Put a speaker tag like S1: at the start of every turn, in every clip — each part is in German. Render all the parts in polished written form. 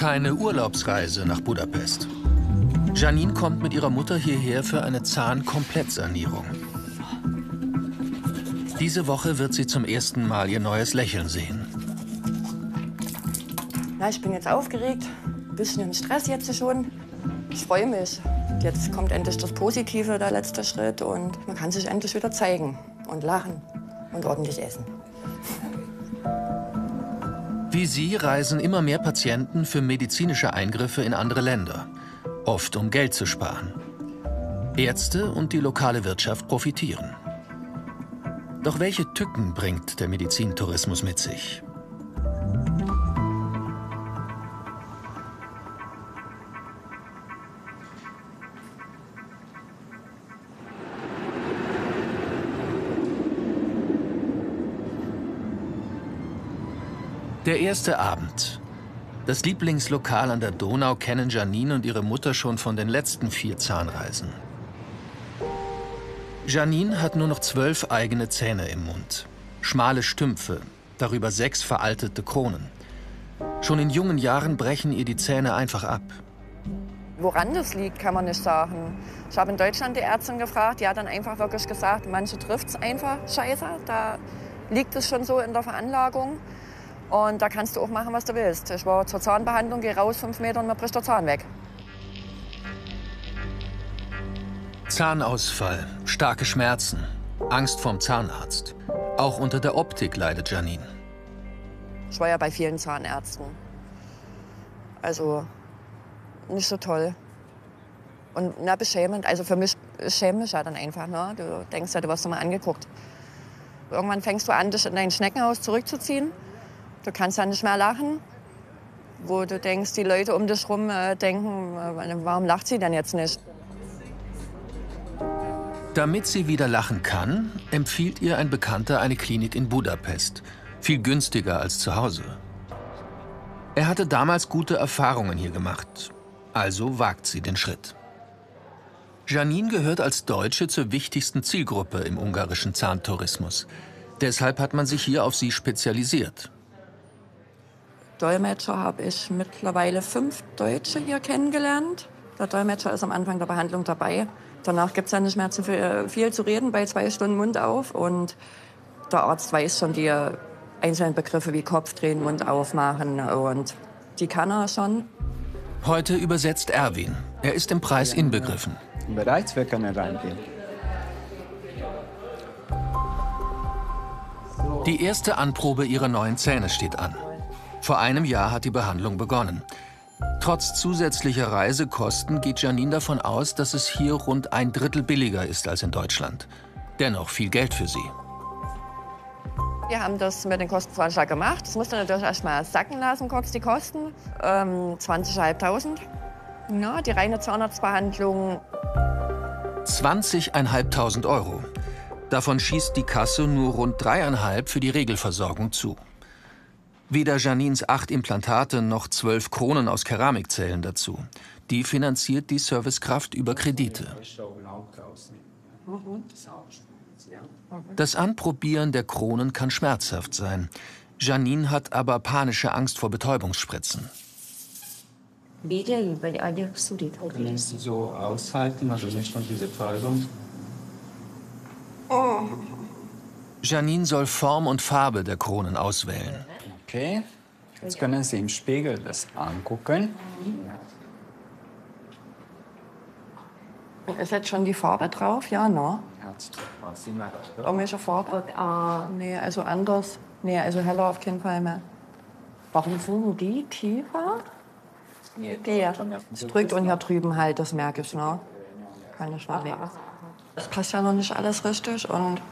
S1: Keine Urlaubsreise nach Budapest. Janine kommt mit ihrer Mutter hierher für eine Zahnkomplettsanierung. Diese Woche wird sie zum ersten Mal ihr neues Lächeln sehen.
S2: Ja, ich bin jetzt aufgeregt, ein bisschen im Stress jetzt schon. Ich freue mich. Jetzt kommt endlich das Positive, der letzte Schritt. Und man kann sich endlich wieder zeigen und lachen und ordentlich essen.
S1: Wie sie reisen immer mehr Patienten für medizinische Eingriffe in andere Länder. Oft um Geld zu sparen. Ärzte und die lokale Wirtschaft profitieren. Doch welche Tücken bringt der Medizintourismus mit sich? Der erste Abend. Das Lieblingslokal an der Donau kennen Janine und ihre Mutter schon von den letzten 4 Zahnreisen. Janine hat nur noch 12 eigene Zähne im Mund. Schmale Stümpfe, darüber 6 veraltete Kronen. Schon in jungen Jahren brechen ihr die Zähne einfach ab.
S2: Woran das liegt, kann man nicht sagen. Ich habe in Deutschland die Ärztin gefragt, die hat dann einfach wirklich gesagt, manche trifft es einfach scheiße. Da liegt es schon so in der Veranlagung. Und da kannst du auch machen, was du willst. Ich war zur Zahnbehandlung, gehe raus 5 Meter und mir bricht der Zahn weg.
S1: Zahnausfall, starke Schmerzen, Angst vorm Zahnarzt. Auch unter der Optik leidet Janine.
S2: Ich war ja bei vielen Zahnärzten. Also nicht so toll. Und na, beschämend. Also für mich, ich schäme mich ja dann einfach. Ne? Du denkst ja, du wirst doch mal angeguckt. Irgendwann fängst du an, dich in dein Schneckenhaus zurückzuziehen. Du kannst ja nicht mehr lachen, wo du denkst, die Leute um dich herum denken, warum lacht sie denn jetzt nicht?
S1: Damit sie wieder lachen kann, empfiehlt ihr ein Bekannter eine Klinik in Budapest. Viel günstiger als zu Hause. Er hatte damals gute Erfahrungen hier gemacht. Also wagt sie den Schritt. Janine gehört als Deutsche zur wichtigsten Zielgruppe im ungarischen Zahntourismus. Deshalb hat man sich hier auf sie spezialisiert.
S2: Dolmetscher habe ich mittlerweile 5 Deutsche hier kennengelernt. Der Dolmetscher ist am Anfang der Behandlung dabei. Danach gibt es ja nicht mehr zu viel zu reden, bei 2 Stunden Mund auf. Und der Arzt weiß schon die einzelnen Begriffe wie Kopfdrehen, Mund aufmachen. Und die kann er schon.
S1: Heute übersetzt Erwin. Er ist im Preis inbegriffen.
S3: Bereit, wir können reingehen.
S1: Die erste Anprobe ihrer neuen Zähne steht an. Vor einem Jahr hat die Behandlung begonnen. Trotz zusätzlicher Reisekosten geht Janine davon aus, dass es hier rund 1/3 billiger ist als in Deutschland. Dennoch viel Geld für sie.
S2: Wir haben das mit dem Kostenvorschlag gemacht. Das musste natürlich erst mal sacken lassen, kurz die Kosten. 20.500. Ja, die reine Zahnarztbehandlung.
S1: 20.500 Euro. Davon schießt die Kasse nur rund 3,5 für die Regelversorgung zu. Weder Janines 8 Implantate noch 12 Kronen aus Keramik zählen dazu. Die finanziert die Servicekraft über Kredite. Das Anprobieren der Kronen kann schmerzhaft sein. Janine hat aber panische Angst vor Betäubungsspritzen.
S3: Können Sie so aushalten, also nicht nur diese Betäubung?
S1: Janine soll Form und Farbe der Kronen auswählen.
S3: Okay, jetzt können Sie im Spiegel das angucken.
S2: Ist jetzt schon die Farbe drauf? Ja, ne? Irgendwelche Farbe? Nee, also anders. Nee, also heller auf keinen Fall mehr. Warum sind die tiefer? Es drückt und hier drüben halt, das merke ich, ne? Kann ich mal legen. Das passt ja noch nicht alles richtig und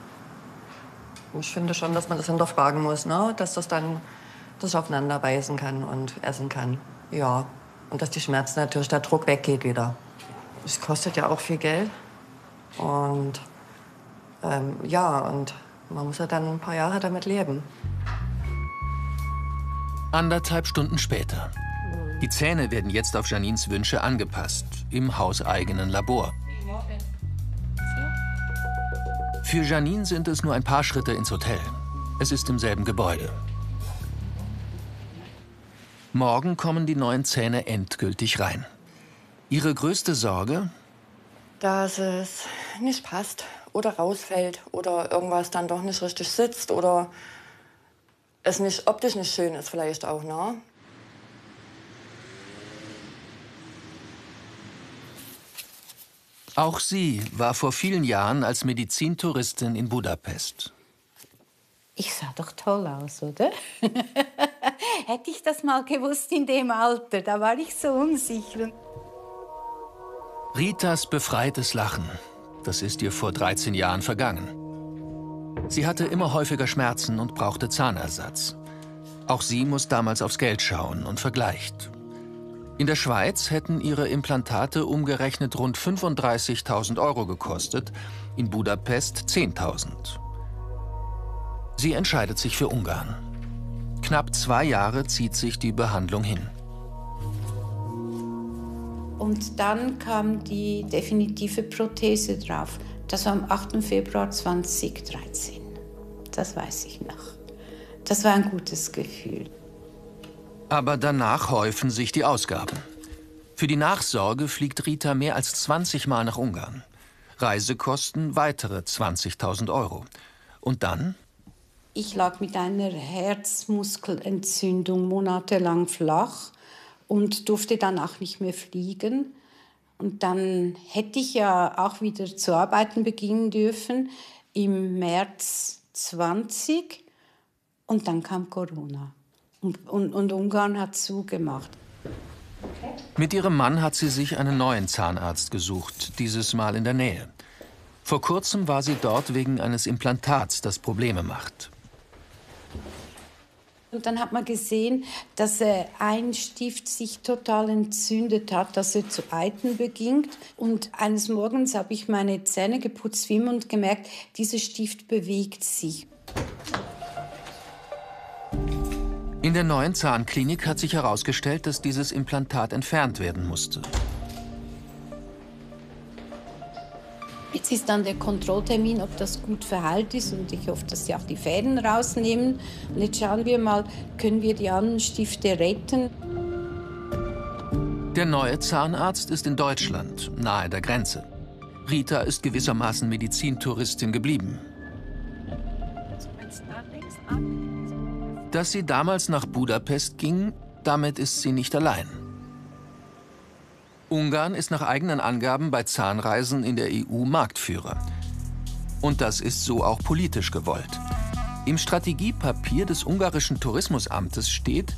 S2: ich finde schon, dass man das hinterfragen muss, ne? Dass das dann das aufeinander beißen kann und essen kann. Ja, und dass die Schmerzen natürlich, der Druck weggeht wieder. Es kostet ja auch viel Geld und ja, und man muss ja dann ein paar Jahre damit leben.
S1: 1,5 Stunden später. Die Zähne werden jetzt auf Janines Wünsche angepasst, im hauseigenen Labor. Für Janine sind es nur ein paar Schritte ins Hotel. Es ist im selben Gebäude. Morgen kommen die neuen Zähne endgültig rein. Ihre größte Sorge?
S2: Dass es nicht passt oder rausfällt oder irgendwas dann doch nicht richtig sitzt oder es nicht optisch nicht schön ist vielleicht auch, ne?
S1: Auch sie war vor vielen Jahren als Medizintouristin in Budapest.
S4: Ich sah doch toll aus, oder? Hätte ich das mal gewusst in dem Alter, da war ich so unsicher.
S1: Ritas befreites Lachen, das ist ihr vor 13 Jahren vergangen. Sie hatte immer häufiger Schmerzen und brauchte Zahnersatz. Auch sie muss damals aufs Geld schauen und vergleicht. In der Schweiz hätten ihre Implantate umgerechnet rund 35.000 € gekostet, in Budapest 10.000. Sie entscheidet sich für Ungarn. Knapp 2 Jahre zieht sich die Behandlung hin.
S4: Und dann kam die definitive Prothese drauf. Das war am 8. Februar 2013. Das weiß ich noch. Das war ein gutes Gefühl.
S1: Aber danach häufen sich die Ausgaben. Für die Nachsorge fliegt Rita mehr als 20 Mal nach Ungarn. Reisekosten weitere 20.000 €. Und dann?
S4: Ich lag mit einer Herzmuskelentzündung monatelang flach und durfte dann auch nicht mehr fliegen. Und dann hätte ich ja auch wieder zu arbeiten beginnen dürfen im März 20. Und dann kam Corona. Und Ungarn hat zugemacht.
S1: Mit ihrem Mann hat sie sich einen neuen Zahnarzt gesucht, dieses Mal in der Nähe. Vor kurzem war sie dort wegen eines Implantats, das Probleme macht.
S4: Und dann hat man gesehen, dass ein Stift sich total entzündet hat, dass er zu eiten beginnt. Und eines Morgens habe ich meine Zähne geputzt wie immer und gemerkt, dieser Stift bewegt sich.
S1: In der neuen Zahnklinik hat sich herausgestellt, dass dieses Implantat entfernt werden musste.
S4: Jetzt ist dann der Kontrolltermin, ob das gut verheilt ist. Und ich hoffe, dass sie auch die Fäden rausnehmen. Und jetzt schauen wir mal, können wir die anderen Stifte retten?
S1: Der neue Zahnarzt ist in Deutschland, nahe der Grenze. Rita ist gewissermaßen Medizintouristin geblieben. Dass sie damals nach Budapest ging, damit ist sie nicht allein. Ungarn ist nach eigenen Angaben bei Zahnreisen in der EU Marktführer. Und das ist so auch politisch gewollt. Im Strategiepapier des ungarischen Tourismusamtes steht,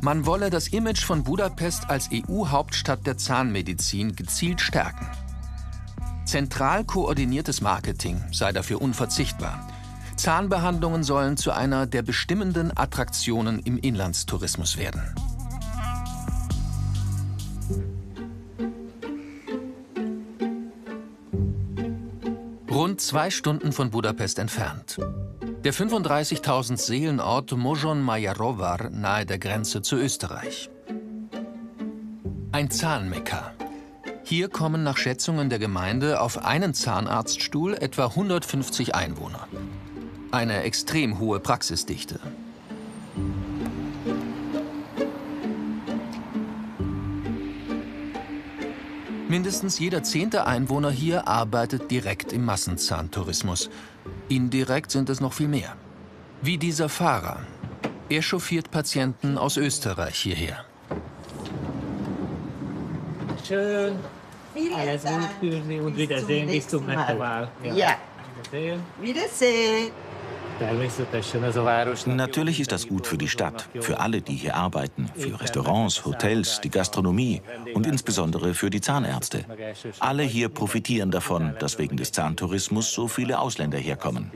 S1: man wolle das Image von Budapest als EU-Hauptstadt der Zahnmedizin gezielt stärken. Zentral koordiniertes Marketing sei dafür unverzichtbar. Zahnbehandlungen sollen zu einer der bestimmenden Attraktionen im Inlandstourismus werden. Rund 2 Stunden von Budapest entfernt. Der 35.000 Seelenort Moson-Magyaróvár nahe der Grenze zu Österreich. Ein Zahnmekka. Hier kommen nach Schätzungen der Gemeinde auf einen Zahnarztstuhl etwa 150 Einwohner. Eine extrem hohe Praxisdichte. Mindestens jeder 10. Einwohner hier arbeitet direkt im Massenzahntourismus. Indirekt sind es noch viel mehr. Wie dieser Fahrer. Er chauffiert Patienten aus Österreich hierher.
S3: Schön. Alles gut für Sie und Wiedersehen bis zum nächsten Mal.
S5: Ja. Wiedersehen.
S6: Natürlich ist das gut für die Stadt, für alle, die hier arbeiten, für Restaurants, Hotels, die Gastronomie und insbesondere für die Zahnärzte. Alle hier profitieren davon, dass wegen des Zahntourismus so viele Ausländer herkommen.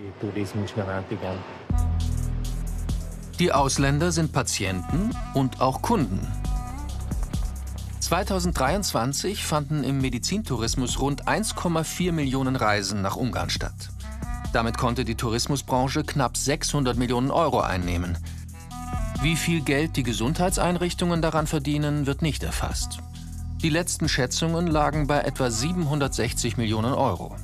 S1: Die Ausländer sind Patienten und auch Kunden. 2023 fanden im Medizintourismus rund 1,4 Millionen Reisen nach Ungarn statt. Damit konnte die Tourismusbranche knapp 600 Millionen € einnehmen. Wie viel Geld die Gesundheitseinrichtungen daran verdienen, wird nicht erfasst. Die letzten Schätzungen lagen bei etwa 760 Millionen €.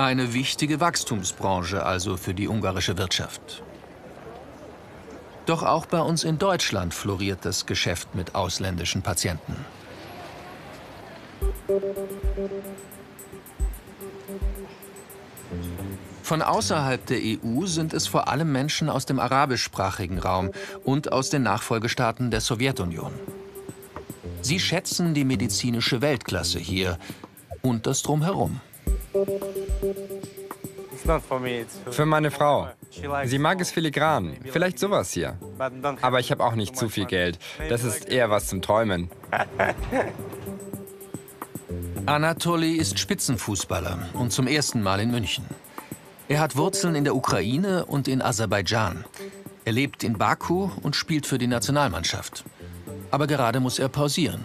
S1: Eine wichtige Wachstumsbranche also für die ungarische Wirtschaft. Doch auch bei uns in Deutschland floriert das Geschäft mit ausländischen Patienten. Von außerhalb der EU sind es vor allem Menschen aus dem arabischsprachigen Raum und aus den Nachfolgestaaten der Sowjetunion. Sie schätzen die medizinische Weltklasse hier und das Drumherum.
S7: Für meine Frau. Sie mag es filigran, vielleicht sowas hier. Aber ich habe auch nicht zu viel Geld. Das ist eher was zum Träumen.
S1: Anatoli ist Spitzenfußballer und zum ersten Mal in München. Er hat Wurzeln in der Ukraine und in Aserbaidschan. Er lebt in Baku und spielt für die Nationalmannschaft. Aber gerade muss er pausieren.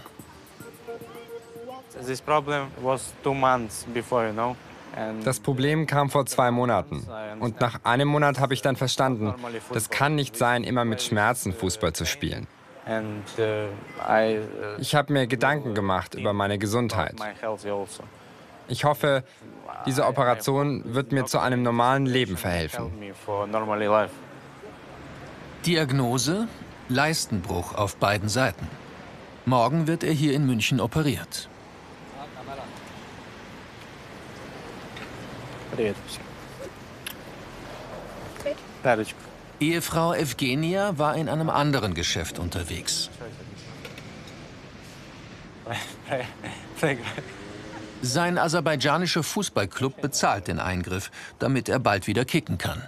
S7: Das Problem kam vor 2 Monaten. Und nach einem Monat habe ich dann verstanden, das kann nicht sein, immer mit Schmerzen Fußball zu spielen. Ich habe mir Gedanken gemacht über meine Gesundheit. Ich hoffe, diese Operation wird mir zu einem normalen Leben verhelfen.
S1: Diagnose: Leistenbruch auf beiden Seiten. Morgen wird er hier in München operiert. Ehefrau Evgenia war in einem anderen Geschäft unterwegs. Sein aserbaidschanischer Fußballclub bezahlt den Eingriff, damit er bald wieder kicken kann.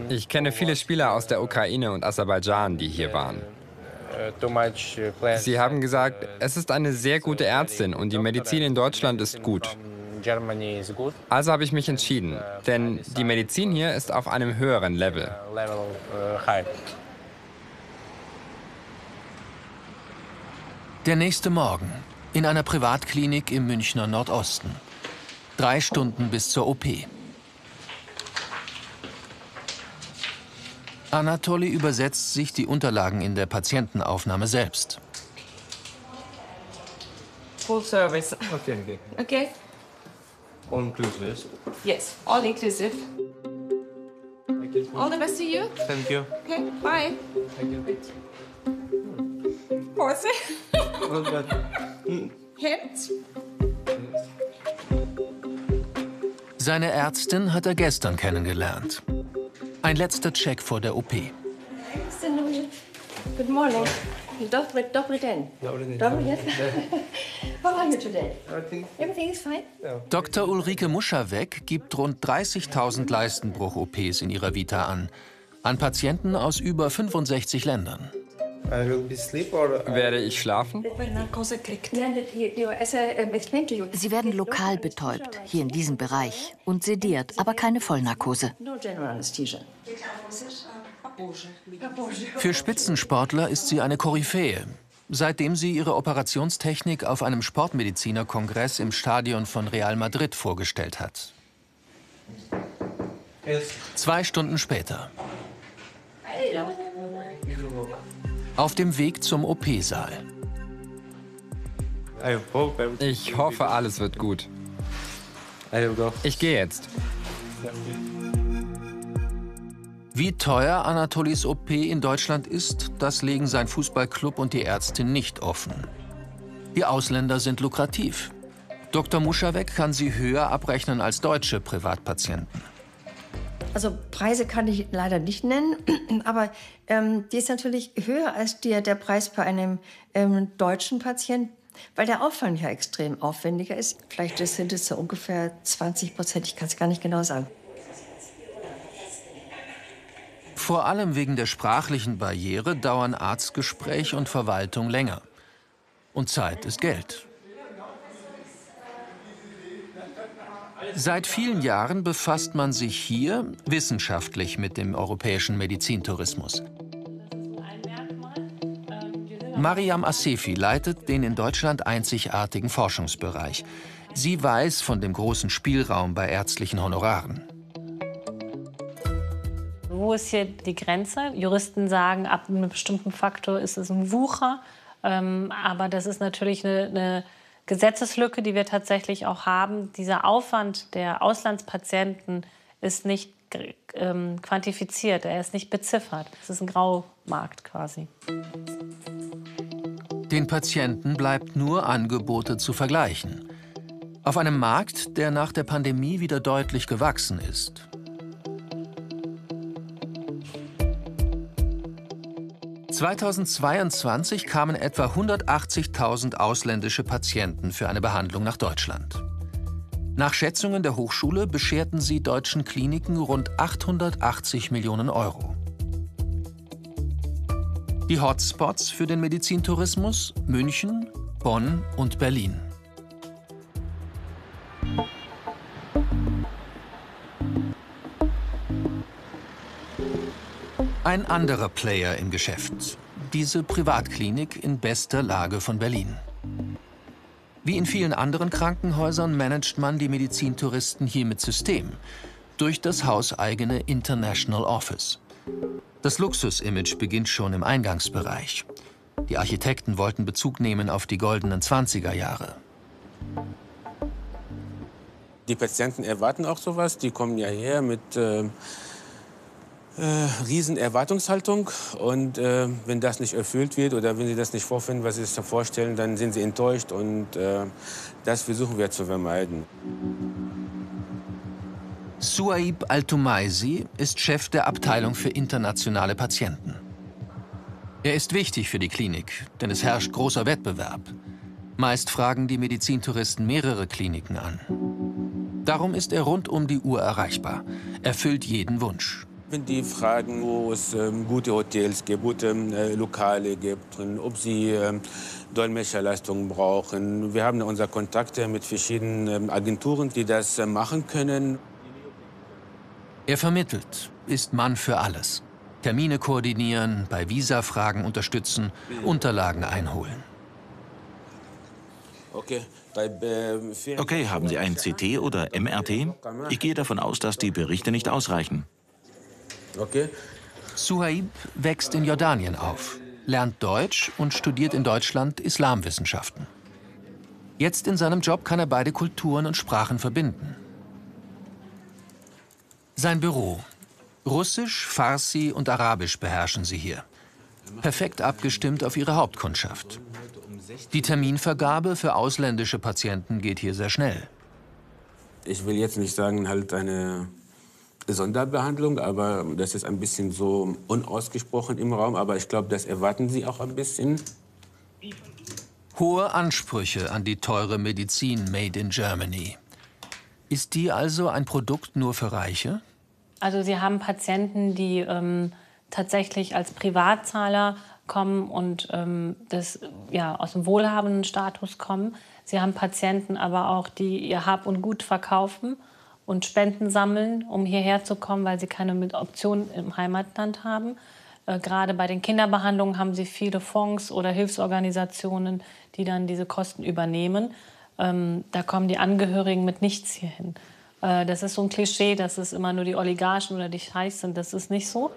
S7: Ich kenne viele Spieler aus der Ukraine und Aserbaidschan, die hier waren. Sie haben gesagt, es ist eine sehr gute Ärztin und die Medizin in Deutschland ist gut. Also habe ich mich entschieden, denn die Medizin hier ist auf einem höheren Level.
S1: Der nächste Morgen in einer Privatklinik im Münchner Nordosten. 3 Stunden bis zur OP. Anatoli übersetzt sich die Unterlagen in der Patientenaufnahme selbst.
S5: Full service.
S3: Okay.
S5: Okay?
S3: All inclusive.
S5: Yes, all inclusive. All the best to you.
S3: Thank you.
S5: Okay, bye.
S3: Thank you.
S5: Pause.
S3: All good.
S5: Hands.
S1: Seine Ärztin hat er gestern kennengelernt. Ein letzter Check vor der OP.
S5: Good morning. Dobry den. Dobry, yes. How are you today? Everything is fine?
S1: Dr. Ulrike Muschawek gibt rund 30.000 Leistenbruch-OPs in ihrer Vita an Patienten aus über 65 Ländern.
S7: Werde ich schlafen?
S8: Sie werden lokal betäubt, hier in diesem Bereich, und sediert, aber keine Vollnarkose.
S1: Für Spitzensportler ist sie eine Koryphäe. Seitdem sie ihre Operationstechnik auf einem Sportmedizinerkongress im Stadion von Real Madrid vorgestellt hat. 2 Stunden später. Auf dem Weg zum OP-Saal.
S7: Ich hoffe, alles wird gut. Ich gehe jetzt.
S1: Wie teuer Anatolis OP in Deutschland ist, das legen sein Fußballclub und die Ärztin nicht offen. Die Ausländer sind lukrativ. Dr. Muschawek kann sie höher abrechnen als deutsche Privatpatienten.
S9: Also Preise kann ich leider nicht nennen, aber die ist natürlich höher als der Preis bei einem deutschen Patienten, weil der Aufwand ja extrem aufwendiger ist. Vielleicht sind es so ungefähr 20%, ich kann es gar nicht genau sagen.
S1: Vor allem wegen der sprachlichen Barriere dauern Arztgespräch und Verwaltung länger. Und Zeit ist Geld. Seit vielen Jahren befasst man sich hier wissenschaftlich mit dem europäischen Medizintourismus. Mariam Assefi leitet den in Deutschland einzigartigen Forschungsbereich. Sie weiß von dem großen Spielraum bei ärztlichen Honoraren.
S10: Wo ist hier die Grenze? Juristen sagen, ab einem bestimmten Faktor ist es ein Wucher. Aber das ist natürlich eine Gesetzeslücke, die wir tatsächlich auch haben. Dieser Aufwand der Auslandspatienten ist nicht quantifiziert, er ist nicht beziffert. Es ist ein Graumarkt quasi.
S1: Den Patienten bleibt nur Angebote zu vergleichen. Auf einem Markt, der nach der Pandemie wieder deutlich gewachsen ist. (2022) kamen etwa 180.000 ausländische Patienten für eine Behandlung nach Deutschland. Nach Schätzungen der Hochschule bescherten sie deutschen Kliniken rund 880 Millionen Euro. Die Hotspots für den Medizintourismus: München, Bonn und Berlin. Ein anderer Player im Geschäft, diese Privatklinik in bester Lage von Berlin. Wie in vielen anderen Krankenhäusern managt man die Medizintouristen hier mit System, durch das hauseigene International Office. Das Luxusimage beginnt schon im Eingangsbereich. Die Architekten wollten Bezug nehmen auf die goldenen 20er Jahre.
S11: Die Patienten erwarten auch sowas, die kommen ja her mit riesen Erwartungshaltung, und wenn das nicht erfüllt wird oder wenn sie das nicht vorfinden, was sie sich da vorstellen, dann sind sie enttäuscht, und das versuchen wir zu vermeiden.
S1: Suhaib Al-Tumaisi ist Chef der Abteilung für internationale Patienten. Er ist wichtig für die Klinik, denn es herrscht großer Wettbewerb. Meist fragen die Medizintouristen mehrere Kliniken an. Darum ist er rund um die Uhr erreichbar, erfüllt jeden Wunsch.
S11: Wenn die fragen, wo es gute Hotels gibt, gute Lokale gibt, und ob sie Dolmetscherleistungen brauchen. Wir haben unsere Kontakte mit verschiedenen Agenturen, die das machen können.
S1: Er vermittelt, ist Mann für alles. Termine koordinieren, bei Visafragen unterstützen, Unterlagen einholen.
S6: Okay, haben Sie ein CT oder MRT? Ich gehe davon aus, dass die Berichte nicht ausreichen.
S11: Okay.
S1: Suhaib wächst in Jordanien auf, lernt Deutsch und studiert in Deutschland Islamwissenschaften. Jetzt in seinem Job kann er beide Kulturen und Sprachen verbinden. Sein Büro. Russisch, Farsi und Arabisch beherrschen sie hier. Perfekt abgestimmt auf ihre Hauptkundschaft. Die Terminvergabe für ausländische Patienten geht hier sehr schnell.
S11: Ich will jetzt nicht sagen, halt eine Sonderbehandlung, aber das ist ein bisschen so unausgesprochen im Raum. Aber ich glaube, das erwarten Sie auch ein bisschen.
S1: Hohe Ansprüche an die teure Medizin made in Germany. Ist die also ein Produkt nur für Reiche?
S10: Also Sie haben Patienten, die tatsächlich als Privatzahler kommen und aus dem wohlhabenden Status kommen. Sie haben Patienten aber auch, die ihr Hab und Gut verkaufen und Spenden sammeln, um hierher zu kommen, weil sie keine Option im Heimatland haben. Gerade bei den Kinderbehandlungen haben sie viele Fonds oder Hilfsorganisationen, die dann diese Kosten übernehmen. Da kommen die Angehörigen mit nichts hierhin. Das ist so ein Klischee, dass es immer nur die Oligarchen oder die Scheichs sind. Das ist nicht so.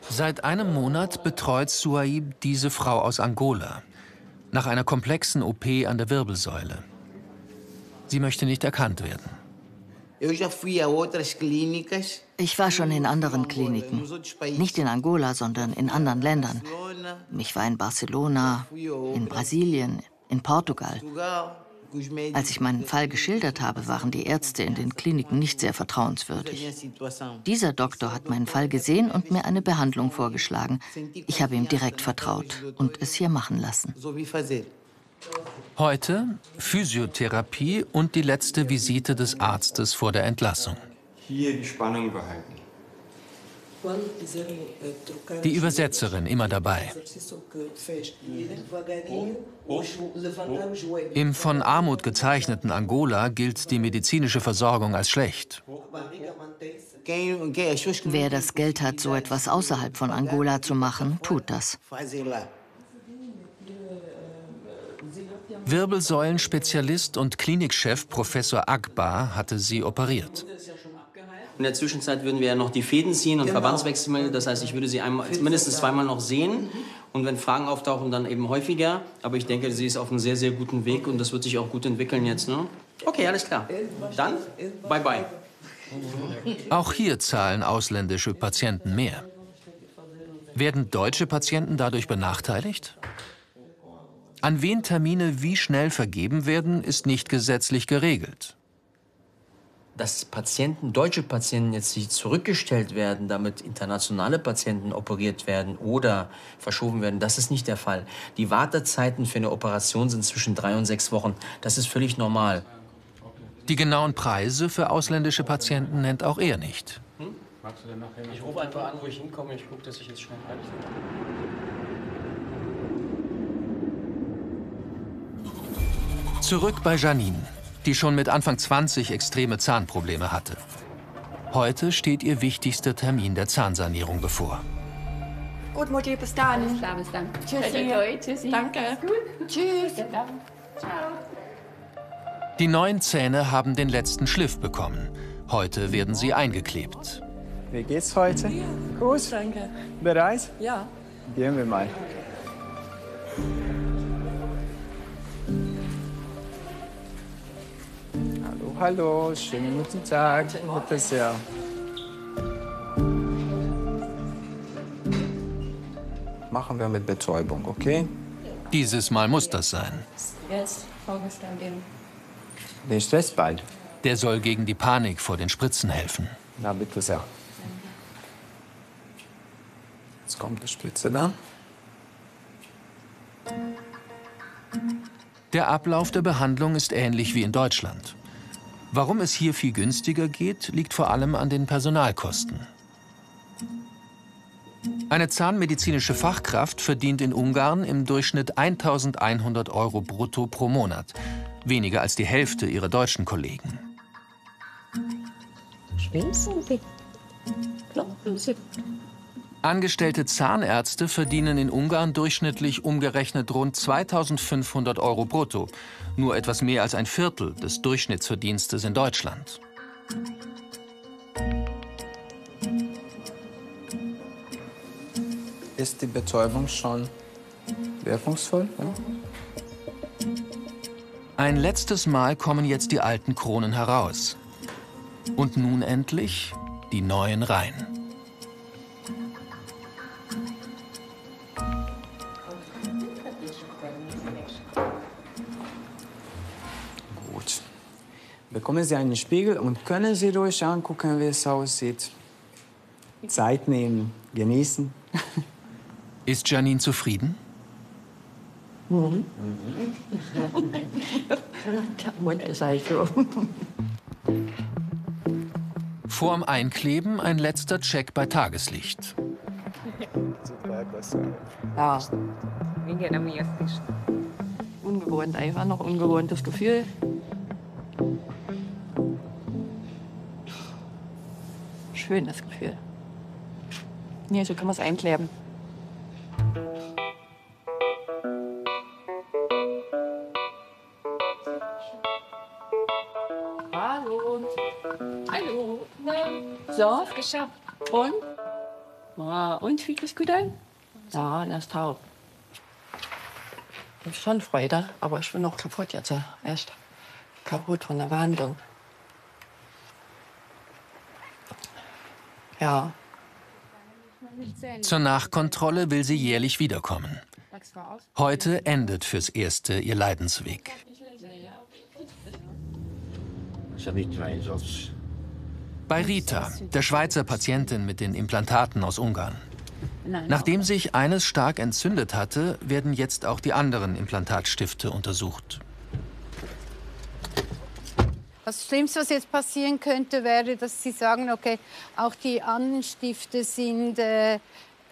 S1: Seit einem Monat betreut Suhaib diese Frau aus Angola. Nach einer komplexen OP an der Wirbelsäule. Sie möchte nicht erkannt werden.
S8: Ich war schon in anderen Kliniken. Nicht in Angola, sondern in anderen Ländern. Ich war in Barcelona, in Brasilien, in Portugal. Als ich meinen Fall geschildert habe, waren die Ärzte in den Kliniken nicht sehr vertrauenswürdig. Dieser Doktor hat meinen Fall gesehen und mir eine Behandlung vorgeschlagen. Ich habe ihm direkt vertraut und es hier machen lassen.
S1: Heute Physiotherapie und die letzte Visite des Arztes vor der Entlassung.
S3: Hier die Spannung behalten.
S1: Die Übersetzerin immer dabei. Im von Armut gezeichneten Angola gilt die medizinische Versorgung als schlecht.
S8: Wer das Geld hat, so etwas außerhalb von Angola zu machen, tut das.
S1: Wirbelsäulenspezialist und Klinikchef Professor Akbar hatte sie operiert.
S12: In der Zwischenzeit würden wir ja noch die Fäden ziehen und Verbandswechsel. Das heißt, ich würde sie mindestens zweimal noch sehen. Und wenn Fragen auftauchen, dann eben häufiger. Aber ich denke, sie ist auf einem sehr, sehr guten Weg und das wird sich auch gut entwickeln jetzt. Ne? Okay, alles klar. Dann, bye bye.
S1: Auch hier zahlen ausländische Patienten mehr. Werden deutsche Patienten dadurch benachteiligt? An wen Termine wie schnell vergeben werden, ist nicht gesetzlich geregelt.
S13: Dass deutsche Patienten jetzt nicht zurückgestellt werden, damit internationale Patienten operiert werden oder verschoben werden, das ist nicht der Fall. Die Wartezeiten für eine Operation sind zwischen 3 und 6 Wochen. Das ist völlig normal.
S1: Die genauen Preise für ausländische Patienten nennt auch er nicht.
S12: Ich rufe einfach an, wo ich hinkomme. Ich gucke, dass ich jetzt schnell fertig bin.
S1: Zurück bei Janine, die schon mit Anfang 20 extreme Zahnprobleme hatte. Heute steht ihr wichtigster Termin der Zahnsanierung bevor.
S2: Gut, Mutti, bis dann.
S5: Alles klar, bis dann.
S2: Tschüssi.
S5: Tschüssi.
S2: Danke.
S5: Gut.
S2: Tschüss.
S5: Ciao.
S1: Die neuen Zähne haben den letzten Schliff bekommen. Heute werden sie eingeklebt.
S3: Wie geht's heute?
S2: Ja.
S3: Gut?
S2: Danke.
S3: Bereit?
S2: Ja.
S3: Gehen wir mal. Hallo, hallo, schönen guten Tag. Bitte sehr. Machen wir mit Betäubung, okay?
S1: Dieses Mal muss das sein.
S2: Jetzt vorgestern den.
S3: Den Stressball.
S1: Der soll gegen die Panik vor den Spritzen helfen.
S3: Na, bitte sehr. Jetzt kommt die Spritze da.
S1: Der Ablauf der Behandlung ist ähnlich wie in Deutschland. Warum es hier viel günstiger geht, liegt vor allem an den Personalkosten. Eine zahnmedizinische Fachkraft verdient in Ungarn im Durchschnitt 1.100 € brutto pro Monat. Weniger als die Hälfte ihrer deutschen Kollegen. Angestellte Zahnärzte verdienen in Ungarn durchschnittlich umgerechnet rund 2.500 € brutto. Nur etwas mehr als ein Viertel des Durchschnittsverdienstes in Deutschland.
S3: Ist die Betäubung schon wirkungsvoll? Ja?
S1: Ein letztes Mal kommen jetzt die alten Kronen heraus. Und nun endlich die neuen rein.
S3: Gut. Bekommen Sie einen Spiegel und können Sie ruhig angucken, wie es aussieht. Zeit nehmen, genießen.
S1: Ist Janine zufrieden?
S2: Mhm.
S1: Vorm Einkleben ein letzter Check bei Tageslicht.
S2: Ja. Ungewohnt, einfach noch ungewohntes Gefühl. Schönes Gefühl. Nee, so kann man es einkleben. Hallo. Hallo. So, geschafft. Und? Ja, und fühlt es gut an? Ja, das ist taub. Ich schon Freude, aber ich bin noch kaputt jetzt. Echt kaputt von der Behandlung. Ja.
S1: Zur Nachkontrolle will sie jährlich wiederkommen. Heute endet fürs Erste ihr Leidensweg. Bei Rita, der Schweizer Patientin mit den Implantaten aus Ungarn. Nachdem sich eines stark entzündet hatte, werden jetzt auch die anderen Implantatstifte untersucht.
S4: Das Schlimmste, was jetzt passieren könnte, wäre, dass Sie sagen, okay, auch die anderen Stifte sind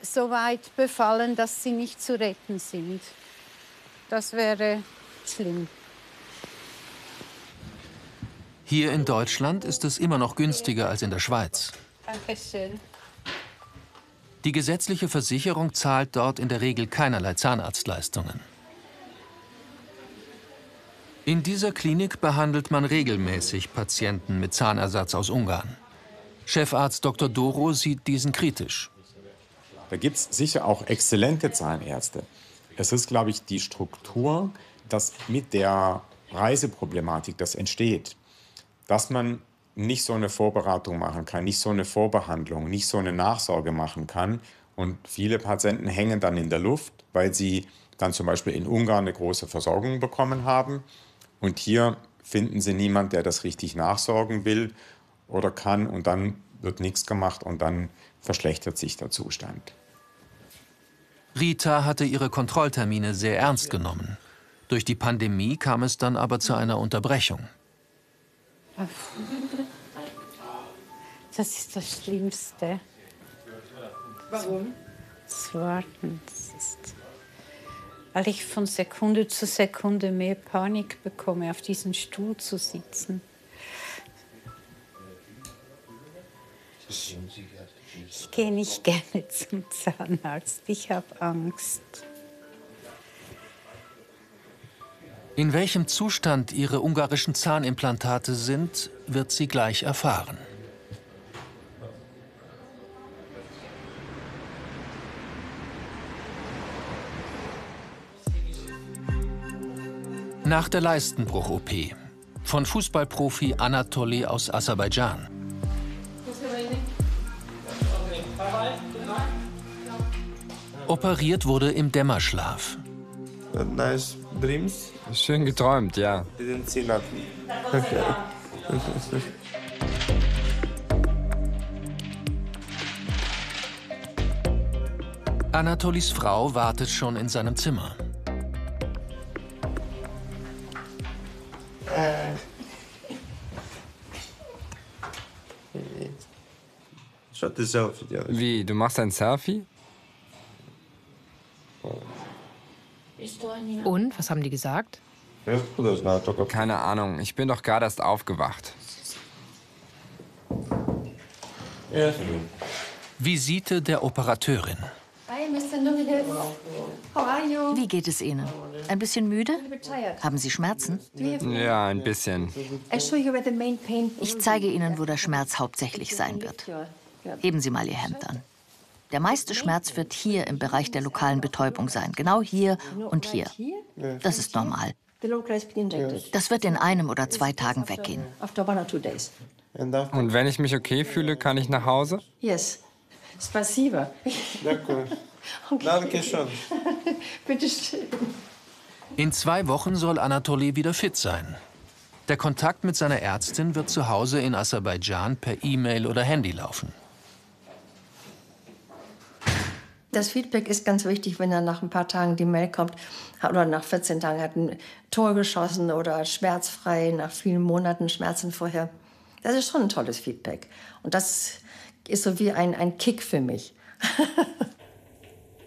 S4: so weit befallen, dass sie nicht zu retten sind. Das wäre schlimm.
S1: Hier in Deutschland ist es immer noch günstiger als in der Schweiz.
S4: Dankeschön.
S1: Die gesetzliche Versicherung zahlt dort in der Regel keinerlei Zahnarztleistungen. In dieser Klinik behandelt man regelmäßig Patienten mit Zahnersatz aus Ungarn. Chefarzt Dr. Doro sieht diesen kritisch.
S14: Da gibt es sicher auch exzellente Zahnärzte. Es ist, glaube ich, die Struktur, dass mit der Reiseproblematik, das entsteht, dass man nicht so eine Vorberatung machen kann, nicht so eine Vorbehandlung, nicht so eine Nachsorge machen kann. Und viele Patienten hängen dann in der Luft, weil sie dann zum Beispiel in Ungarn eine große Versorgung bekommen haben. Und hier finden sie niemanden, der das richtig nachsorgen will oder kann. Und dann wird nichts gemacht und dann verschlechtert sich der Zustand.
S1: Rita hatte ihre Kontrolltermine sehr ernst genommen. Durch die Pandemie kam es dann aber zu einer Unterbrechung.
S4: Das ist das Schlimmste.
S2: Warum?
S4: Das Warten. Weil ich von Sekunde zu Sekunde mehr Panik bekomme, auf diesem Stuhl zu sitzen. Ich gehe nicht gerne zum Zahnarzt. Ich habe Angst.
S1: In welchem Zustand ihre ungarischen Zahnimplantate sind, wird sie gleich erfahren. Nach der Leistenbruch-OP von Fußballprofi Anatoli aus Aserbaidschan. Operiert wurde im Dämmerschlaf.
S15: Nice dreams.
S7: Schön geträumt, ja.
S15: Didn't see nothing. Okay.
S1: Anatolis Frau wartet schon in seinem Zimmer.
S7: Wie, du machst ein Selfie?
S16: Und, was haben die gesagt?
S7: Keine Ahnung, ich bin doch gerade erst aufgewacht.
S1: Visite der Operateurin.
S5: Hi, Mr. Nubilis. How are you?
S8: Wie geht es Ihnen? Ein bisschen müde? Haben Sie Schmerzen?
S7: Ja, ein bisschen.
S8: Ich zeige Ihnen, wo der Schmerz hauptsächlich sein wird. Heben Sie mal Ihr Hemd an. Der meiste Schmerz wird hier im Bereich der lokalen Betäubung sein. Genau hier und hier. Das ist normal. Das wird in 1 oder 2 Tagen weggehen.
S7: Und wenn ich mich okay fühle, kann ich nach Hause?
S9: Yes. Spasiba.
S15: Danke schön.
S9: Bitte schön.
S1: In 2 Wochen soll Anatoli wieder fit sein. Der Kontakt mit seiner Ärztin wird zu Hause in Aserbaidschan per E-Mail oder Handy laufen.
S9: Das Feedback ist ganz wichtig, wenn dann nach ein paar Tagen die Mail kommt, oder nach 14 Tagen hat ein Tor geschossen oder schmerzfrei, nach vielen Monaten Schmerzen vorher. Das ist schon ein tolles Feedback. Und das ist so wie ein Kick für mich.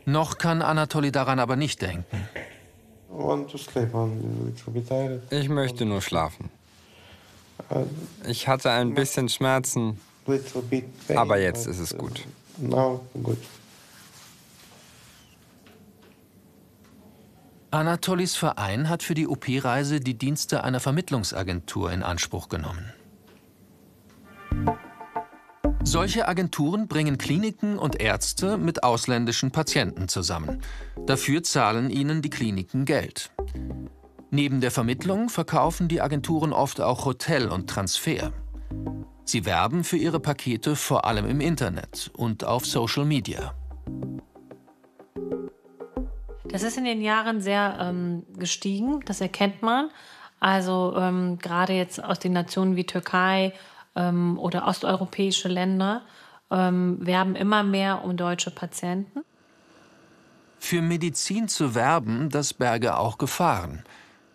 S1: Noch kann Anatoli daran aber nicht denken.
S7: Ich möchte nur schlafen. Ich hatte ein bisschen Schmerzen, aber jetzt ist es gut.
S1: Anatolis Verein hat für die OP-Reise die Dienste einer Vermittlungsagentur in Anspruch genommen. Solche Agenturen bringen Kliniken und Ärzte mit ausländischen Patienten zusammen. Dafür zahlen ihnen die Kliniken Geld. Neben der Vermittlung verkaufen die Agenturen oft auch Hotel und Transfer. Sie werben für ihre Pakete vor allem im Internet und auf Social Media.
S10: Das ist in den Jahren sehr gestiegen, das erkennt man. Also gerade jetzt aus den Nationen wie Türkei oder osteuropäische Länder werben immer mehr um deutsche Patienten.
S1: Für Medizin zu werben, das berge auch Gefahren.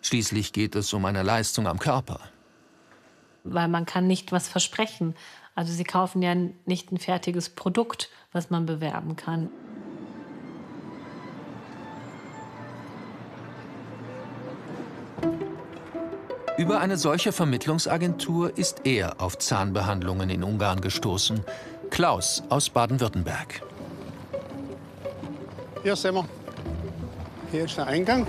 S1: Schließlich geht es um eine Leistung am Körper.
S10: Weil man kann nicht was versprechen. Also sie kaufen ja nicht ein fertiges Produkt, was man bewerben kann.
S1: Über eine solche Vermittlungsagentur ist er auf Zahnbehandlungen in Ungarn gestoßen. Klaus aus Baden-Württemberg.
S17: Hier sind wir. Hier ist der Eingang.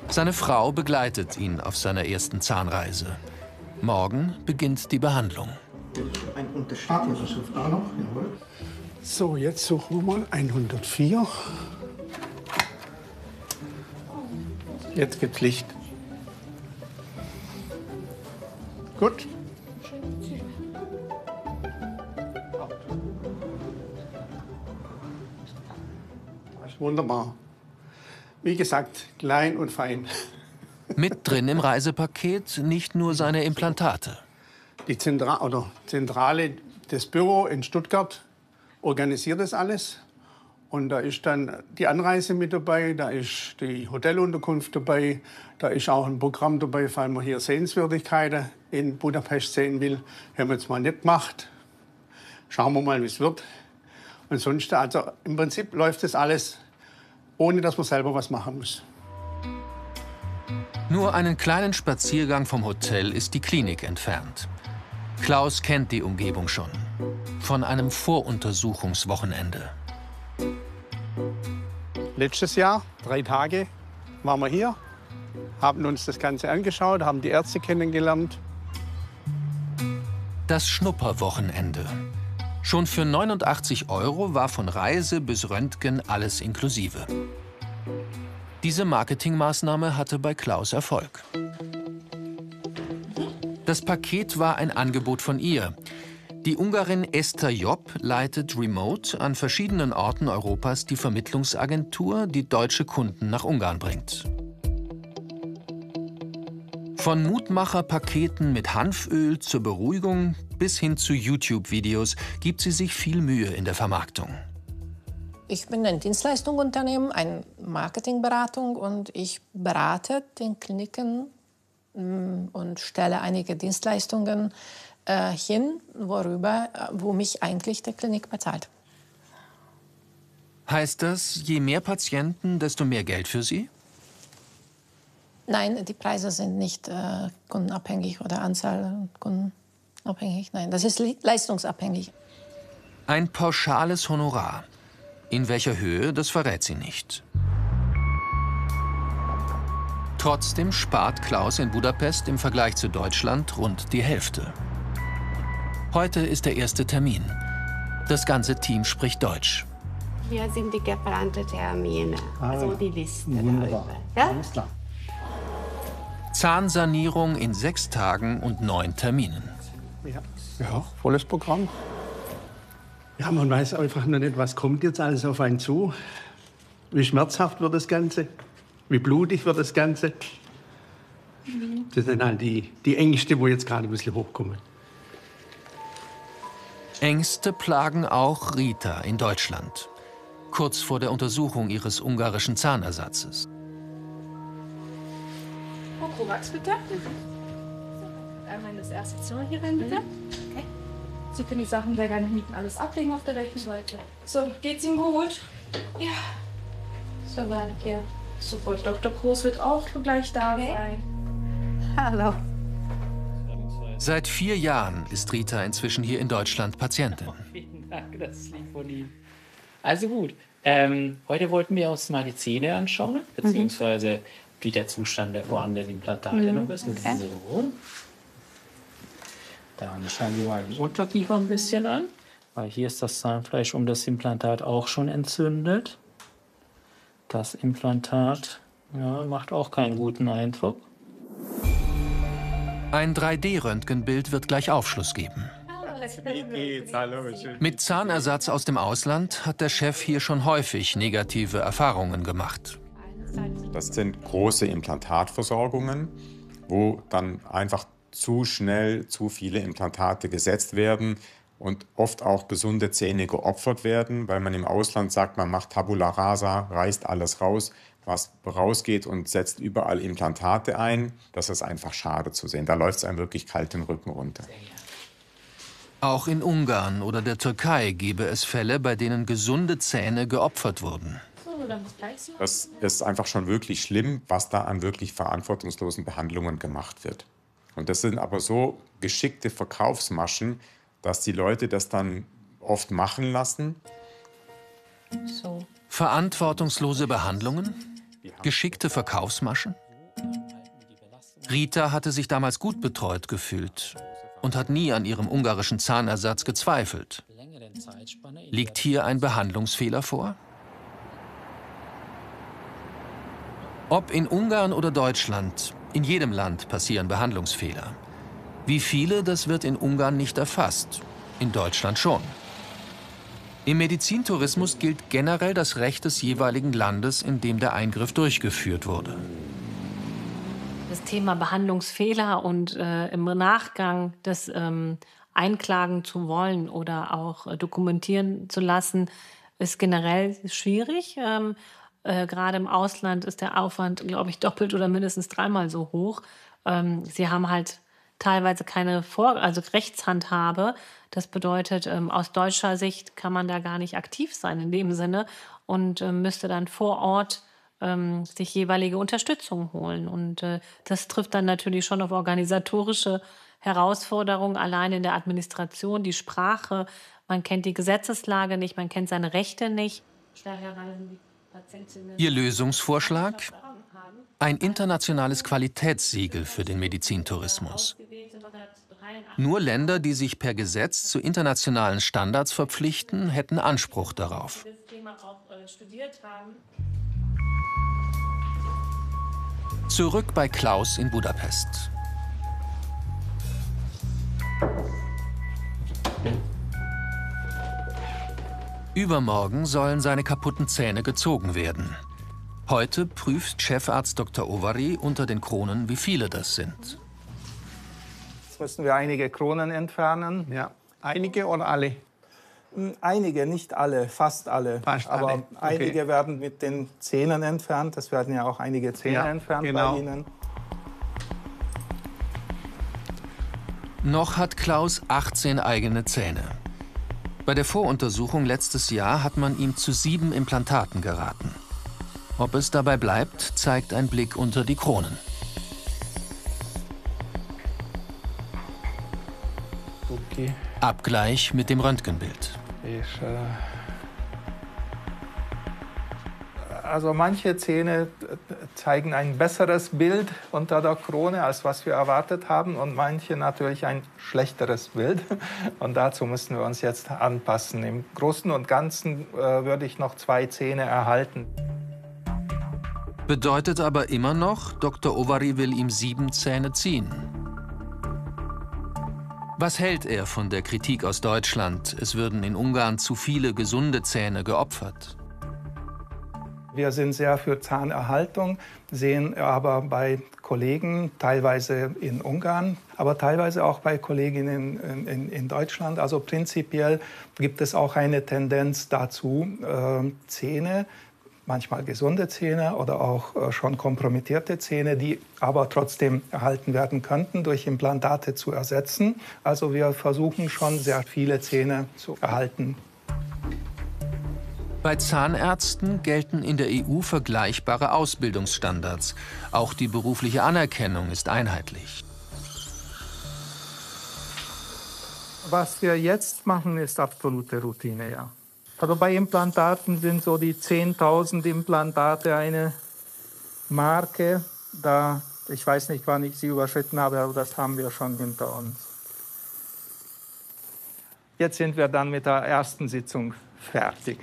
S1: Seine Frau begleitet ihn auf seiner ersten Zahnreise. Morgen beginnt die Behandlung.
S17: Ein Unterschied, das ist auch noch, jawohl. So, jetzt suchen wir mal 104. Jetzt gibt's Licht. Gut. Das ist wunderbar. Wie gesagt, klein und fein.
S1: Mit drin im Reisepaket nicht nur seine Implantate.
S17: Die Zentrale, das Büro in Stuttgart, organisiert das alles. Und da ist dann die Anreise mit dabei, da ist die Hotelunterkunft dabei, da ist auch ein Programm dabei, falls man hier Sehenswürdigkeiten in Budapest sehen will. Haben wir jetzt mal nicht gemacht. Schauen wir mal, wie es wird. Und sonst, also im Prinzip läuft das alles, ohne dass man selber was machen muss.
S1: Nur einen kleinen Spaziergang vom Hotel ist die Klinik entfernt. Klaus kennt die Umgebung schon. Von einem Voruntersuchungswochenende.
S17: Letztes Jahr, 3 Tage, waren wir hier, haben uns das Ganze angeschaut, haben die Ärzte kennengelernt.
S1: Das Schnupperwochenende. Schon für 89 € war von Reise bis Röntgen alles inklusive. Diese Marketingmaßnahme hatte bei Klaus Erfolg. Das Paket war ein Angebot von ihr. Die Ungarin Esther Jobb leitet remote an verschiedenen Orten Europas die Vermittlungsagentur, die deutsche Kunden nach Ungarn bringt. Von Mutmacherpaketen mit Hanföl zur Beruhigung bis hin zu YouTube-Videos gibt sie sich viel Mühe in der Vermarktung.
S16: Ich bin ein Dienstleistungsunternehmen, eine Marketingberatung, und ich berate den Kliniken und stelle einige Dienstleistungen hin, wo mich eigentlich die Klinik bezahlt.
S1: Heißt das, je mehr Patienten, desto mehr Geld für Sie?
S16: Nein, die Preise sind nicht kundenabhängig oder Anzahl kundenabhängig. Nein, das ist leistungsabhängig.
S1: Ein pauschales Honorar. In welcher Höhe, das verrät sie nicht. Trotzdem spart Klaus in Budapest im Vergleich zu Deutschland rund die Hälfte. Heute ist der erste Termin. Das ganze Team spricht Deutsch.
S18: Hier sind die geplanten Termine, also die Liste.
S17: Wunderbar.
S18: Ja?
S17: Alles klar.
S1: Zahnsanierung in 6 Tagen und 9 Terminen.
S17: Ja, volles Programm. Ja, man weiß einfach noch nicht, was kommt jetzt alles auf einen zu. Wie schmerzhaft wird das Ganze? Wie blutig wird das Ganze? Das sind halt die Ängste, die jetzt gerade ein bisschen hochkommen.
S1: Ängste plagen auch Rita in Deutschland. Kurz vor der Untersuchung ihres ungarischen Zahnersatzes.
S19: Kovacs, bitte. Einmal in das erste Zimmer hier rein, bitte. Okay. Sie können die Sachen sehr gerne hinten alles ablegen auf der rechten Seite. So, geht's Ihnen gut? Ja. So, danke. Super, Dr. Groß wird auch gleich da sein.
S4: Hallo.
S1: Seit 4 Jahren ist Rita inzwischen hier in Deutschland Patientin.
S20: Vielen Dank, das ist lieb von Ihnen. Also gut, heute wollten wir uns mal die Zähne anschauen, beziehungsweise wie der Zustand der vorhandenen Implantate noch ist. Okay. So. Dann schauen wir mal den Unterkiefer ein bisschen an, weil hier ist das Zahnfleisch um das Implantat auch schon entzündet. Das Implantat macht auch keinen guten Eindruck.
S1: Ein 3D-Röntgenbild wird gleich Aufschluss geben.
S14: Wie geht's? Hallo, schön.
S1: Mit Zahnersatz aus dem Ausland hat der Chef hier schon häufig negative Erfahrungen gemacht.
S14: Das sind große Implantatversorgungen, wo dann einfach zu schnell zu viele Implantate gesetzt werden und oft auch gesunde Zähne geopfert werden, weil man im Ausland sagt, man macht Tabula rasa, reißt alles raus, was rausgeht und setzt überall Implantate ein. Das ist einfach schade zu sehen. Da läuft es einem wirklich kalt den Rücken runter.
S1: Auch in Ungarn oder der Türkei gäbe es Fälle, bei denen gesunde Zähne geopfert wurden.
S14: Das ist einfach schon wirklich schlimm, was da an wirklich verantwortungslosen Behandlungen gemacht wird. Und das sind aber so geschickte Verkaufsmaschen, dass die Leute das dann oft machen lassen.
S1: So. Verantwortungslose Behandlungen? Geschickte Verkaufsmaschen? Rita hatte sich damals gut betreut gefühlt und hat nie an ihrem ungarischen Zahnersatz gezweifelt. Liegt hier ein Behandlungsfehler vor? Ob in Ungarn oder Deutschland, in jedem Land passieren Behandlungsfehler. Wie viele, das wird in Ungarn nicht erfasst, in Deutschland schon. Im Medizintourismus gilt generell das Recht des jeweiligen Landes, in dem der Eingriff durchgeführt wurde.
S10: Das Thema Behandlungsfehler und im Nachgang das einklagen zu wollen oder auch dokumentieren zu lassen, ist generell schwierig. Gerade im Ausland ist der Aufwand, glaube ich, doppelt oder mindestens dreimal so hoch. Sie haben halt teilweise keine Rechtshandhabe. Das bedeutet, aus deutscher Sicht kann man da gar nicht aktiv sein in dem Sinne und müsste dann vor Ort sich jeweilige Unterstützung holen. Und das trifft dann natürlich schon auf organisatorische Herausforderungen, allein in der Administration, die Sprache. Man kennt die Gesetzeslage nicht, man kennt seine Rechte nicht. Daher reisen die Patientinnen.
S1: Ihr Lösungsvorschlag? Ein internationales Qualitätssiegel für den Medizintourismus. Nur Länder, die sich per Gesetz zu internationalen Standards verpflichten, hätten Anspruch darauf. Zurück bei Klaus in Budapest. Übermorgen sollen seine kaputten Zähne gezogen werden. Heute prüft Chefarzt Dr. Ovary unter den Kronen, wie viele das sind.
S21: Jetzt müssen wir einige Kronen entfernen.
S17: Ja. Einige oder alle?
S21: Einige, nicht alle, fast alle. Aber
S17: alle. Okay.
S21: Einige werden mit den Zähnen entfernt. Es werden ja auch einige Zähne entfernt bei Ihnen.
S1: Noch hat Klaus 18 eigene Zähne. Bei der Voruntersuchung letztes Jahr hat man ihm zu 7 Implantaten geraten. Ob es dabei bleibt, zeigt ein Blick unter die Kronen.
S21: Okay.
S1: Abgleich mit dem Röntgenbild.
S21: Also manche Zähne zeigen ein besseres Bild unter der Krone, als was wir erwartet haben, und manche natürlich ein schlechteres Bild. Und dazu müssen wir uns jetzt anpassen. Im Großen und Ganzen würde ich noch 2 Zähne erhalten.
S1: Bedeutet aber immer noch, Dr. Ovary will ihm 7 Zähne ziehen. Was hält er von der Kritik aus Deutschland? Es würden in Ungarn zu viele gesunde Zähne geopfert.
S21: Wir sind sehr für Zahnerhaltung, sehen aber bei Kollegen, teilweise in Ungarn, aber teilweise auch bei Kolleginnen in Deutschland. Also prinzipiell gibt es auch eine Tendenz dazu, Zähne, manchmal gesunde Zähne oder auch schon kompromittierte Zähne, die aber trotzdem erhalten werden könnten, durch Implantate zu ersetzen. Also wir versuchen schon, sehr viele Zähne zu erhalten.
S1: Bei Zahnärzten gelten in der EU vergleichbare Ausbildungsstandards. Auch die berufliche Anerkennung ist einheitlich.
S21: Was wir jetzt machen, ist absolute Routine, ja. Also bei Implantaten sind so die 10.000 Implantate eine Marke. Ich weiß nicht, wann ich sie überschritten habe, aber das haben wir schon hinter uns. Jetzt sind wir dann mit der ersten Sitzung fertig.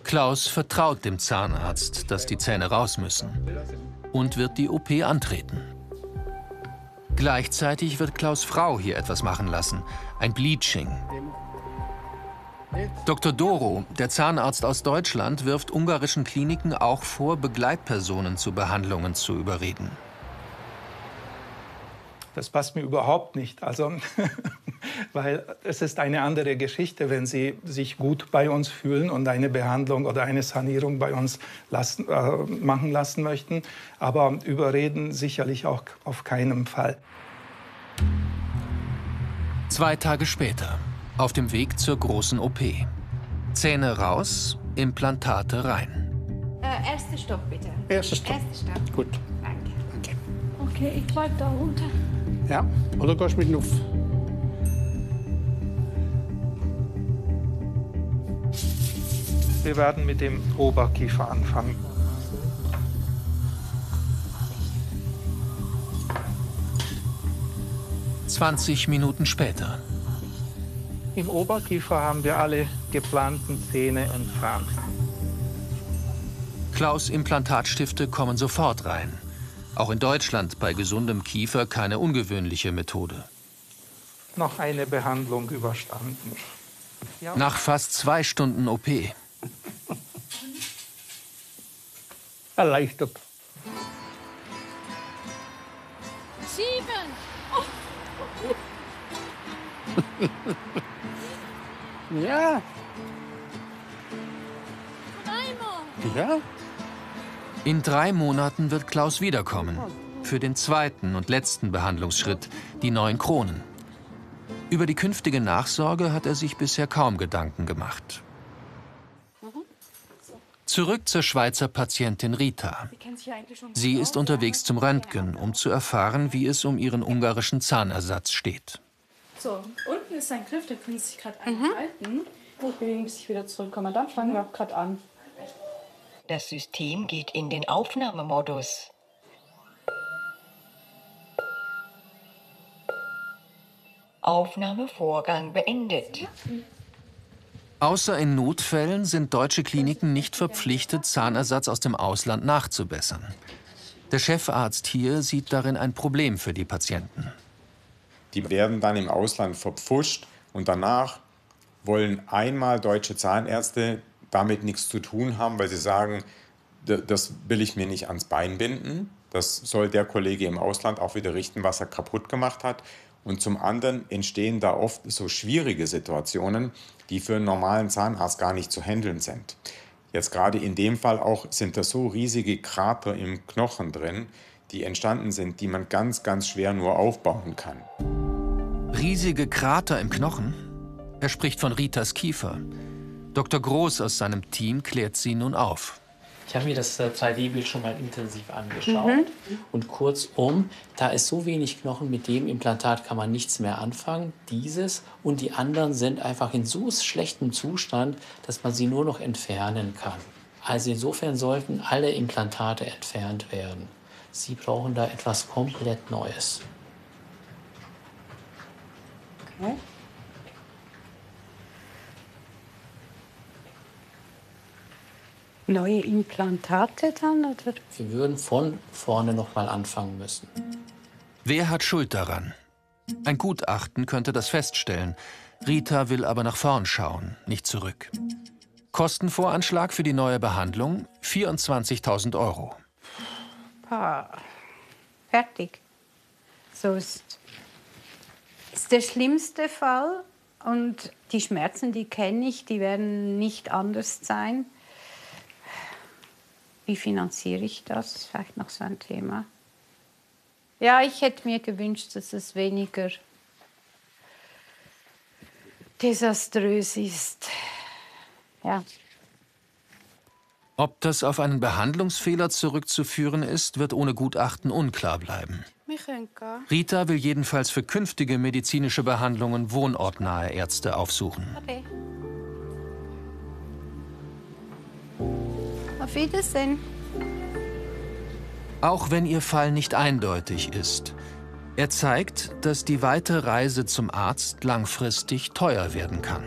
S1: Klaus vertraut dem Zahnarzt, dass die Zähne raus müssen, und wird die OP antreten. Gleichzeitig wird Klaus' Frau hier etwas machen lassen, ein Bleaching. Dr. Doro, der Zahnarzt aus Deutschland, wirft ungarischen Kliniken auch vor, Begleitpersonen zu Behandlungen zu überreden.
S21: Das passt mir überhaupt nicht. Also, weil es ist eine andere Geschichte, wenn Sie sich gut bei uns fühlen und eine Behandlung oder eine Sanierung bei uns machen lassen möchten. Aber überreden sicherlich auch auf keinen Fall.
S1: 2 Tage später, auf dem Weg zur großen OP. Zähne raus, Implantate rein.
S18: Erster Stopp, bitte.
S21: Erster Stopp.
S18: Erster Stopp.
S21: Gut.
S18: Danke. Okay, ich bleib da runter.
S17: Ja, oder gehst du mit Nuff?
S21: Wir werden mit dem Oberkiefer anfangen.
S1: 20 Minuten später.
S21: Im Oberkiefer haben wir alle geplanten Zähne entfernt.
S1: Klaus' Implantatstifte kommen sofort rein. Auch in Deutschland bei gesundem Kiefer keine ungewöhnliche Methode.
S21: Noch eine Behandlung überstanden. Ja.
S1: Nach fast 2 Stunden OP.
S21: Erleichtert.
S19: 7.
S21: Ja. Ja.
S1: In 3 Monaten wird Klaus wiederkommen. Für den zweiten und letzten Behandlungsschritt, die neuen Kronen. Über die künftige Nachsorge hat er sich bisher kaum Gedanken gemacht. Zurück zur Schweizer Patientin Rita. Sie ist unterwegs zum Röntgen, um zu erfahren, wie es um ihren ungarischen Zahnersatz steht.
S19: So, unten ist ein Griff, der kann sich gerade einhalten. Ich bewege sich wieder zurück. Komm mal, dann fangen wir auch gerade an.
S6: Das System geht in den Aufnahmemodus. Aufnahmevorgang beendet.
S1: Außer in Notfällen sind deutsche Kliniken nicht verpflichtet, Zahnersatz aus dem Ausland nachzubessern. Der Chefarzt hier sieht darin ein Problem für die Patienten.
S14: Die werden dann im Ausland verpfuscht und danach wollen einmal deutsche Zahnärzte damit nichts zu tun haben, weil sie sagen, das will ich mir nicht ans Bein binden. Das soll der Kollege im Ausland auch wieder richten, was er kaputt gemacht hat. Und zum anderen entstehen da oft so schwierige Situationen, die für einen normalen Zahnarzt gar nicht zu handeln sind. Jetzt gerade in dem Fall auch sind da so riesige Krater im Knochen drin, die entstanden sind, die man ganz, ganz schwer nur aufbauen kann.
S1: Riesige Krater im Knochen? Er spricht von Ritas Kiefer. Dr. Groß aus seinem Team klärt sie nun auf.
S20: Ich habe mir das 3D-Bild schon mal intensiv angeschaut. Und kurzum, da ist so wenig Knochen, mit dem Implantat kann man nichts mehr anfangen. Dieses und die anderen sind einfach in so schlechtem Zustand, dass man sie nur noch entfernen kann. Also insofern sollten alle Implantate entfernt werden. Sie brauchen da etwas komplett Neues.
S4: Okay. Neue Implantate dann, oder?
S20: Wir würden von vorne noch mal anfangen müssen.
S1: Wer hat Schuld daran? Ein Gutachten könnte das feststellen. Rita will aber nach vorn schauen, nicht zurück. Kostenvoranschlag für die neue Behandlung 24.000 €.
S4: Fertig. So ist der schlimmste Fall. Und die Schmerzen, die kenne ich, die werden nicht anders sein. Wie finanziere ich das? Vielleicht noch so ein Thema. Ja, ich hätte mir gewünscht, dass es weniger desaströs ist. Ja.
S1: Ob das auf einen Behandlungsfehler zurückzuführen ist, wird ohne Gutachten unklar bleiben.
S19: Wir können gehen.
S1: Rita will jedenfalls für künftige medizinische Behandlungen wohnortnahe Ärzte aufsuchen.
S4: Okay. Auf Wiedersehen.
S1: Auch wenn ihr Fall nicht eindeutig ist. Er zeigt, dass die weite Reise zum Arzt langfristig teuer werden kann.